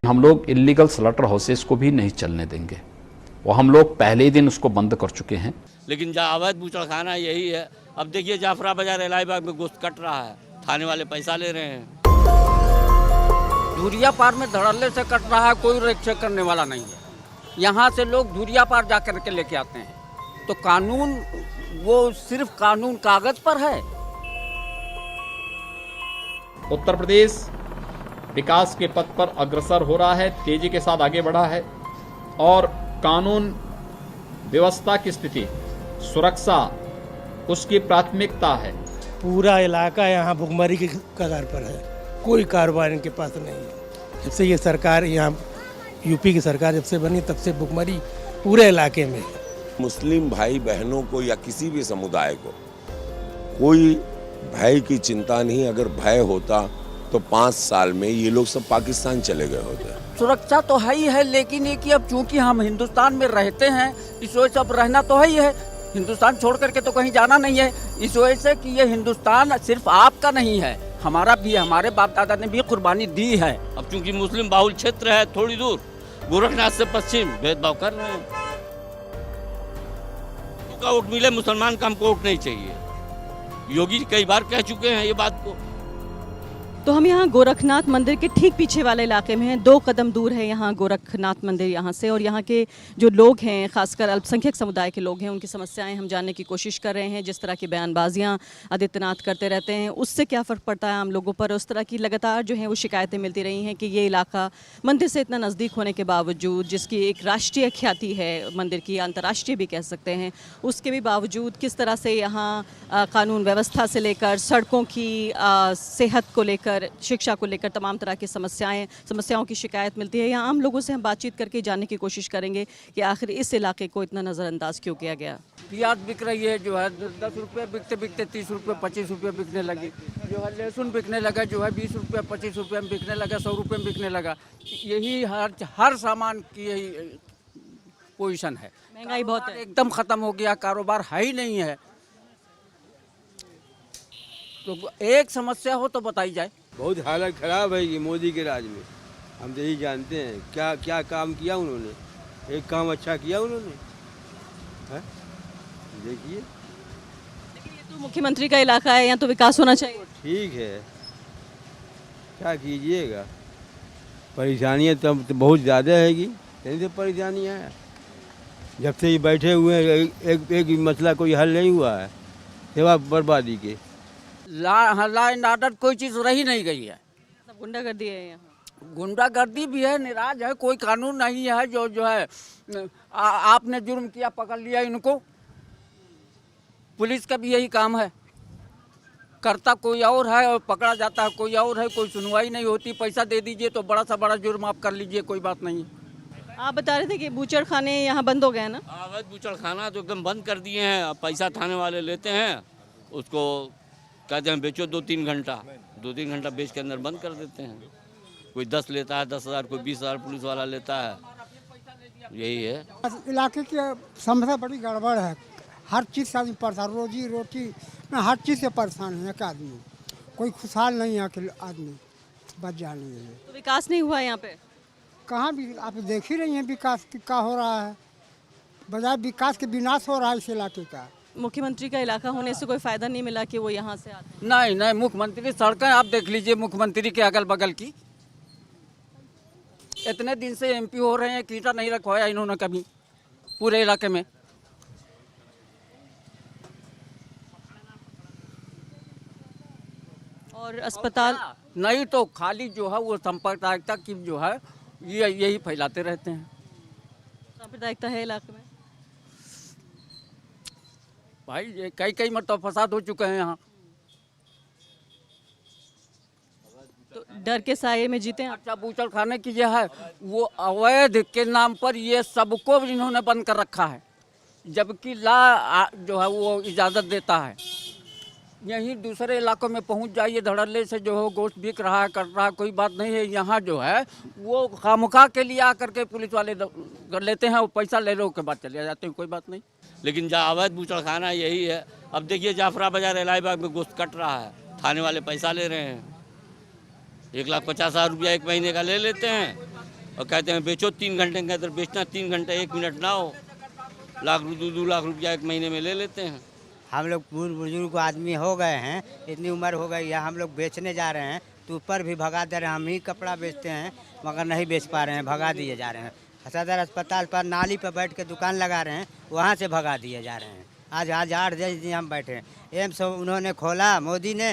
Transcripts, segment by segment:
हम लोग illegal slaughter houses को भी नहीं चलने देंगे, वो हम लोग पहले ही दिन उसको बंद कर चुके हैं। लेकिन जहाँ अवैध बूचड़खाना यही है। अब देखिए जाफरा बाजार इलाहाबाद में गोश्त कट रहा है, थाने वाले पैसा ले रहे हैं। धुरिया पार में धड़ल्ले से कट रहा है, कोई रेक चेक करने वाला नहीं है। यहाँ से लोग धुरिया पार जा कर के लेके आते हैं, तो कानून वो सिर्फ कानून कागज पर है। उत्तर प्रदेश विकास के पथ पर अग्रसर हो रहा है, तेजी के साथ आगे बढ़ा है और कानून व्यवस्था की स्थिति, सुरक्षा उसकी प्राथमिकता है। पूरा इलाका यहाँ भुखमरी की कगार पर है, कोई कारोबार इनके पास नहीं है। जब से ये सरकार यहाँ यूपी की सरकार जब से बनी तब से भुखमरी पूरे इलाके में है। मुस्लिम भाई बहनों को या किसी भी समुदाय को कोई भय की चिंता नहीं। अगर भय होता तो 5 साल में ये लोग सब पाकिस्तान चले गए होते। सुरक्षा तो है ही है, लेकिन ये कि अब चूंकि हम हिंदुस्तान में रहते हैं, इस वजह से अब रहना तो है ही है। हिंदुस्तान छोड़ करके तो कहीं जाना नहीं है। इस वजह से कि ये हिंदुस्तान सिर्फ आपका नहीं है, हमारा भी है। हमारे बाप दादा ने भी कुर्बानी दी है। अब चूंकि मुस्लिम बाहुल क्षेत्र है, थोड़ी दूर गोरखनाथ से पश्चिम भेदभाव कर रहे हैं। का वोट मिले मुसलमान का हमको वोट नहीं चाहिए। योगी कई बार कह चुके हैं ये बात को। तो हम यहाँ गोरखनाथ मंदिर के ठीक पीछे वाले इलाके में हैं। 2 कदम दूर है यहाँ गोरखनाथ मंदिर यहाँ से, और यहाँ के जो लोग हैं, खासकर अल्पसंख्यक समुदाय के लोग हैं, उनकी समस्याएं हम जानने की कोशिश कर रहे हैं। जिस तरह की बयानबाजियाँ आदित्यनाथ करते रहते हैं, उससे क्या फ़र्क पड़ता है आम लोगों पर। उस तरह की लगातार जो है वो शिकायतें मिलती रही हैं कि ये इलाका मंदिर से इतना नज़दीक होने के बावजूद, जिसकी एक राष्ट्रीय ख्याति है मंदिर की, अंतर्राष्ट्रीय भी कह सकते हैं, उसके भी बावजूद किस तरह से यहाँ कानून व्यवस्था से लेकर सड़कों की, सेहत को लेकर, शिक्षा को लेकर तमाम तरह की समस्याओं की शिकायत मिलती है। यहाँ आम लोगों से हम बातचीत करके जानने की कोशिश करेंगे कि आखिर इस इलाके को इतना नज़रअंदाज क्यों किया गया। प्याज बिक रही है जो है 10 रुपये बिकते बिकते 30 रुपये 25 रुपये बिकने लगी। जो है लहसुन बिकने लगा जो है 20 रुपये 25 रुपये में बिकने लगा, 100 रुपये में बिकने लगा। यही हर सामान की यही पोजीशन है। महंगाई बहुत है, एकदम ख़त्म हो गया, कारोबार है ही नहीं है। तो एक समस्या हो तो बताई जाए। बहुत हालत ख़राब है ये मोदी के राज में। हम तो यही जानते हैं क्या क्या काम किया उन्होंने। एक काम अच्छा किया उन्होंने, देखिए। लेकिन ये तो मुख्यमंत्री का इलाका है, यहाँ तो विकास होना चाहिए। ठीक है, क्या कीजिएगा, परेशानियाँ तो बहुत ज़्यादा हैगी। कहीं से परेशानियाँ हैं, जब से ये बैठे हुए हैं एक मसला कोई हल नहीं हुआ है, सेवा बर्बादी के। ला एंड ऑर्डर कोई चीज़ रही नहीं गई है। सब गुंडागर्दी है यहाँ। गुंडागर्दी भी है, निराज है, कोई कानून नहीं है। जो है आपने जुर्म किया, पकड़ लिया इनको। पुलिस का भी यही काम है, करता कोई और है और पकड़ा जाता है कोई और है। कोई सुनवाई नहीं होती। पैसा दे दीजिए तो बड़ा सा बड़ा जुर्म आप कर लीजिए, कोई बात नहीं। आप बता रहे थे कि बूचड़ खाने यहाँ बंद हो गए ना। अवैध बूचड़खाना तो एकदम बंद कर दिए हैं। अब पैसा थाने वाले लेते हैं, उसको कहते हैं बेचो 2-3 घंटा, 2-3 घंटा बेच के अंदर बंद कर देते हैं। कोई 10 लेता है, 10,000, कोई 20,000 पुलिस वाला लेता है। यही है इलाके की समस्या, बड़ी गड़बड़ है। हर चीज़ से आदमी परेशान, रोजी रोटी में हर चीज़ से परेशान है। एक आदमी कोई खुशहाल नहीं है कि आदमी बच जाने है। तो विकास नहीं हुआ यहाँ पे। कहाँ भी आप देख ही रही हैं विकास क्या हो रहा है। बजाय विकास के विनाश हो रहा है इस इलाके का। मुख्यमंत्री का इलाका होने से कोई फायदा नहीं मिला कि वो यहाँ से आते। नहीं, मुख्यमंत्री सड़कें आप देख लीजिए, मुख्यमंत्री के अगल बगल की। इतने दिन से एमपी हो रहे हैं, कीटा नहीं रखवाया इन्होंने कभी पूरे इलाके में। और अस्पताल नहीं तो खाली जो है वो सांप्रदायिकता की जो है यही फैलाते रहते हैं। सांप्रदायिकता है इलाके में भाई, ये कई मतलब फसाद हो चुके हैं यहाँ। तो डर के साये में जीते हैं। अच्छा, बूचड़ खाने की जो है वो अवैध के नाम पर ये सबको इन्होंने बंद कर रखा है, जबकि जो है वो इजाज़त देता है। यहीं दूसरे इलाकों में पहुंच जाइए, धड़ल्ले से जो है गोश्त बिक रहा है, कट रहा है, कोई बात नहीं है। यहाँ जो है वो खामखा के लिए आकर के पुलिस वाले कर लेते हैं, वो पैसा ले लो के बाद चले जाते हैं, कोई बात नहीं। लेकिन जहाँ अवैध बूचड़खाना यही है। अब देखिए जाफरा बाजार इलाहाबाद में गोश्त कट रहा है, थाने वाले पैसा ले रहे हैं। 1,50,000 रुपया एक महीने का ले लेते हैं, और कहते हैं बेचो 3 घंटे के अंदर बेचना, 3 घंटे 1 मिनट ना हो, लाख 2 लाख रुपया एक महीने में ले लेते हैं। हम लोग बुजुर्ग आदमी हो गए हैं, इतनी उम्र हो गई है, हम लोग बेचने जा रहे हैं तो ऊपर भी भगा दे रहे हैं। हम ही कपड़ा बेचते हैं मगर नहीं बेच पा रहे हैं, भगा दिए जा रहे हैं। सदर अस्पताल पर नाली पर बैठ के दुकान लगा रहे हैं, वहाँ से भगा दिए जा रहे हैं। आज 8-10 दिन हम बैठे हैं। एम्स उन्होंने खोला मोदी ने,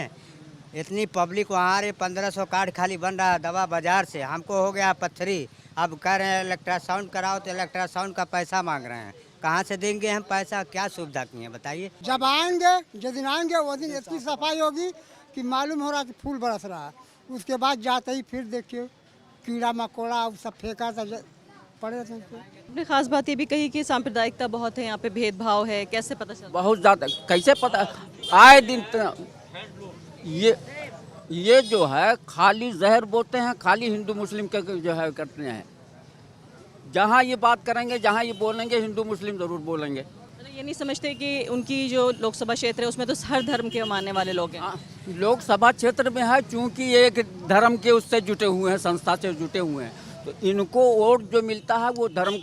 इतनी पब्लिक वहाँ रे 1500 कार्ड खाली बन रहा है दवा बाजार से। हमको हो गया पत्थरी, अब कह रहे हैं अल्ट्रासाउंड कराओ तो अल्ट्रासाउंड का पैसा मांग रहे हैं। कहाँ से देंगे हम पैसा, क्या सुविधा की है बताइए। जब आएंगे, जिस दिन आएंगे वो दिन इतनी सफाई होगी कि मालूम हो रहा कि फूल बरस रहा है। उसके बाद जाते ही फिर देखिए कीड़ा मकोड़ा सब फेंका था पड़े थे। आपने खास बात ये भी कही कि सांप्रदायिकता बहुत है यहाँ पे, भेदभाव है, कैसे पता चलता? बहुत ज़्यादा, कैसे पता? आए दिन ये जो है खाली जहर बोते हैं, खाली हिंदू मुस्लिम के जो है करते हैं। जहाँ ये बात करेंगे, जहाँ ये बोलेंगे, हिंदू मुस्लिम ज़रूर बोलेंगे। ये नहीं समझते कि उनकी जो लोकसभा क्षेत्र है उसमें तो हर धर्म के मानने वाले लोग हैं। लोकसभा क्षेत्र में है, चूँकि एक धर्म के उससे जुटे हुए हैं, संस्था से जुटे हुए हैं, तो इनको वोट जो मिलता है वो धर्म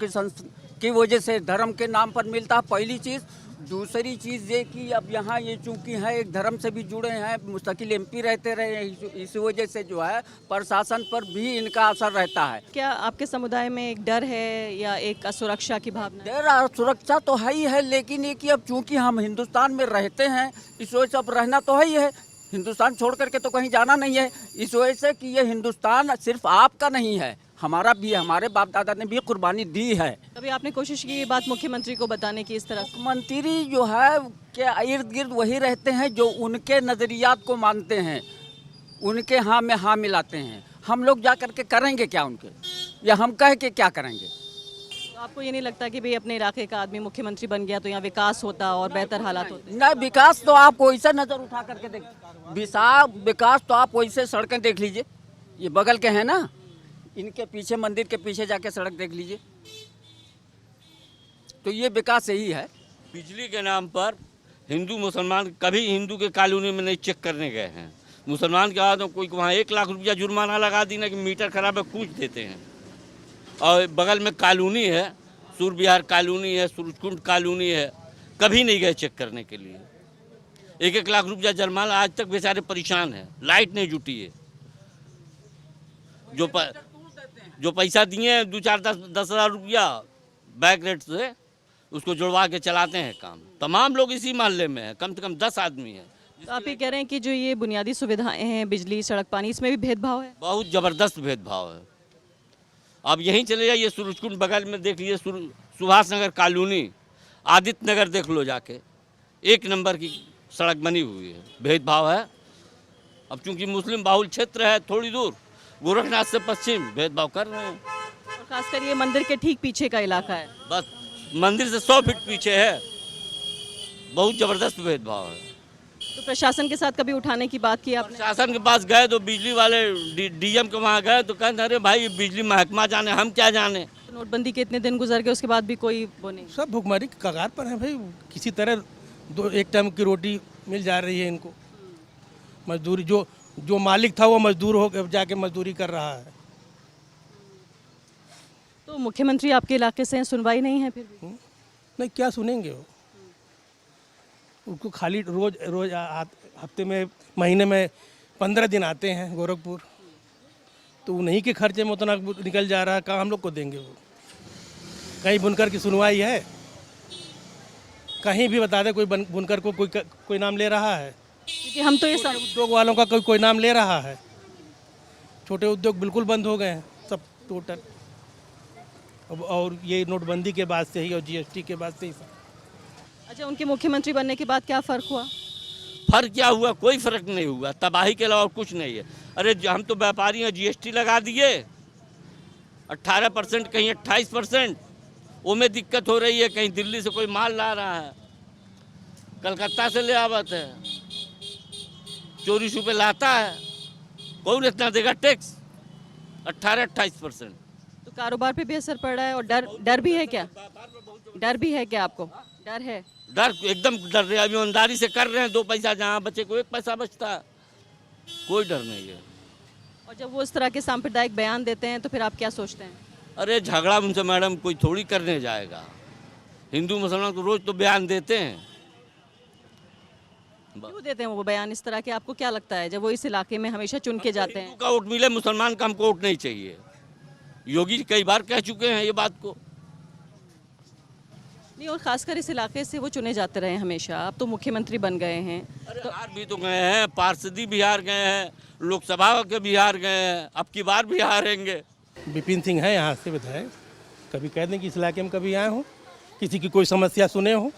की वजह से, धर्म के नाम पर मिलता है, पहली चीज़। दूसरी चीज़ ये कि अब यहाँ ये चूँकि है एक धर्म से भी जुड़े हैं, मुस्तकिल MP रहते रहे हैं, इस वजह से जो है प्रशासन पर भी इनका असर रहता है। क्या आपके समुदाय में एक डर है या एक असुरक्षा की भावना? डर और सुरक्षा तो है ही है, लेकिन ये कि अब चूँकि हम हिंदुस्तान में रहते हैं, इस वजह से अब रहना तो है ही है। हिंदुस्तान छोड़ करके तो कहीं जाना नहीं है। इस वजह से कि ये हिंदुस्तान सिर्फ आपका नहीं है, हमारा भी, हमारे बाप दादा ने भी कुर्बानी दी है। कभी आपने कोशिश की ये बात मुख्यमंत्री को बताने की? इस तरह मुख्यमंत्री जो है के इर्द गिर्द वही रहते हैं जो उनके नज़रियात को मानते हैं, उनके हाँ में हाँ मिलाते हैं। हम लोग जा करके करेंगे क्या उनके, या हम कह के क्या करेंगे? तो आपको ये नहीं लगता कि भाई अपने इलाके का आदमी मुख्यमंत्री बन गया तो यहाँ विकास होता और बेहतर हालात होते? नहीं, विकास तो आप वैसे नज़र उठा करके देख, विकास तो आप वैसे सड़कें देख लीजिए, ये बगल के हैं ना, इनके पीछे मंदिर के पीछे जाके सड़क देख लीजिए, तो ये विकास यही है। बिजली के नाम पर हिंदू मुसलमान कभी हिंदू के कॉलोनी में नहीं चेक करने गए हैं। मुसलमान के बाद कोई वहाँ 1 लाख रुपया जुर्माना लगा दी ना कि मीटर खराब है, कूच देते हैं। और बगल में कॉलोनी है, सूर्य विहार कॉलोनी है, सूरजकुंड कॉलोनी है, कभी नहीं गए चेक करने के लिए। 1-1 लाख रुपया जुर्माना, आज तक बेचारे परेशान हैं, लाइट नहीं जुटी है। जो पैसा दिए हैं 2-4-10 हज़ार रुपया बैक रेट से, उसको जुड़वा के चलाते हैं काम। तमाम लोग इसी मोहल्ले में हैं, कम से कम 10 आदमी हैं। तो आप ये कह रहे हैं कि जो ये बुनियादी सुविधाएं हैं, बिजली, सड़क, पानी, इसमें भी भेदभाव है? बहुत ज़बरदस्त भेदभाव है। अब यहीं चले जाइए, सूरजकुंड बगल में देख लीजिए, सुभाष नगर कॉलोनी, आदित्य नगर देख लो जाके, 1 नंबर की सड़क बनी हुई है। भेदभाव है। अब चूंकि मुस्लिम बाहुल क्षेत्र है, थोड़ी दूर गोरखनाथ से पश्चिम भेदभाव कर रहे हैं। और खासकर ये मंदिर के ठीक पीछे का इलाका है, बस मंदिर से 100 फीट पीछे है, बहुत ज़बरदस्त भेदभाव है। तो प्रशासन के साथ कभी उठाने की बात की आपने? प्रशासन के पास गए तो बिजली वाले DM के वहाँ गए तो कहते अरे भाई बिजली महकमा जाने, हम क्या जाने। नोटबंदी के इतने दिन गुजर गए, उसके बाद भी कोई वो नहीं? सब भुखमरी के कगार पर है भाई। किसी तरह 1 टाइम की रोटी मिल जा रही है इनको। मजदूरी जो मालिक था वो मजदूर हो जाके मजदूरी कर रहा है। तो मुख्यमंत्री आपके इलाके से हैं, सुनवाई नहीं है फिर भी? नहीं, क्या सुनेंगे वो? उनको खाली रोज हफ्ते में, महीने में 15 दिन आते हैं गोरखपुर, तो उन्हीं के खर्चे में उतना निकल जा रहा है, कहाँ हम लोग को देंगे वो? कहीं बुनकर की सुनवाई है? कहीं भी बता दे कोई बुनकर को कोई नाम ले रहा है? क्योंकि हम तो ये सब उद्योग वालों का कोई नाम ले रहा है? छोटे उद्योग बिल्कुल बंद हो गए हैं सब टोटल। और ये नोटबंदी के बाद से ही और GST के बाद से ही सब। अच्छा, उनके मुख्यमंत्री बनने के बाद क्या फ़र्क हुआ? फर्क क्या हुआ? कोई फर्क नहीं हुआ, तबाही के अलावा कुछ नहीं है। अरे हम तो व्यापारी हैं, GST लगा दिए 18%, कहीं 28%, वो में दिक्कत हो रही है। कहीं दिल्ली से कोई माल ला रहा है, कलकत्ता से ले आवत है, चोरी छुपे लाता है, कौन इतना देगा टैक्स? 18-28%। तो कारोबार पे भी असर पड़ रहा है। और डर भी है क्या? डर भी है क्या आपको? डर है? डर, एकदम डर रहे। अभी ईमानदारी से कर रहे हैं, 2 पैसा जहाँ बचे को 1 पैसा बचता है, कोई डर नहीं है। और जब वो इस तरह के सांप्रदायिक बयान देते हैं तो फिर आप क्या सोचते हैं? अरे झगड़ा उनसे मैडम कोई थोड़ी करने जाएगा। हिंदू मुसलमान तो रोज तो बयान देते हैं। क्यों देते हैं वो बयान इस तरह के? आपको क्या लगता है जब वो इस इलाके में हमेशा चुन के जाते हिंदू हैं? का वोट मिले, मुसलमान का हमको वोट नहीं चाहिए। योगी जी कई बार कह चुके हैं ये बात को। नहीं, और खासकर इस इलाके से वो चुने जाते रहे हमेशा। अब तो मुख्यमंत्री बन गए हैं। अरे हार भी तो गए हैं, पार्षदी बिहार गए हैं, लोकसभा के बिहार गए हैं, अब की बार भी हारेंगे। विपिन सिंह है यहाँ से विधायक, कभी कह दें कि इस इलाके में कभी आए हो, किसी की कोई समस्या सुने हो।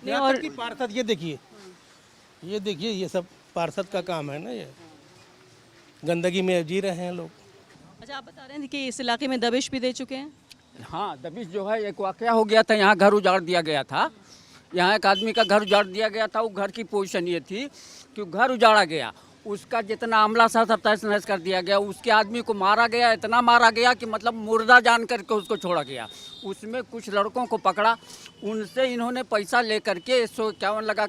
नहीं, और पार्षद ये देखिए, ये सब पार्षद का काम है ना। ये गंदगी में जी रहे हैं लोग। अच्छा, आप बता रहे हैं कि इस इलाके में दबिश भी दे चुके हैं। हाँ, दबिश जो है, एक वाकया हो गया था, यहाँ घर उजाड़ दिया गया था। यहाँ एक आदमी का घर उजाड़ दिया गया था। वो घर की पोजीशन ये थी कि घर उजाड़ा गया, उसका जितना अमला था सब तहस नहस कर दिया गया। उसके आदमी को मारा गया, इतना मारा गया कि मतलब मुर्दा जान करके उसको छोड़ा गया। उसमें कुछ लड़कों को पकड़ा, उनसे इन्होंने पैसा ले करके 151 लगा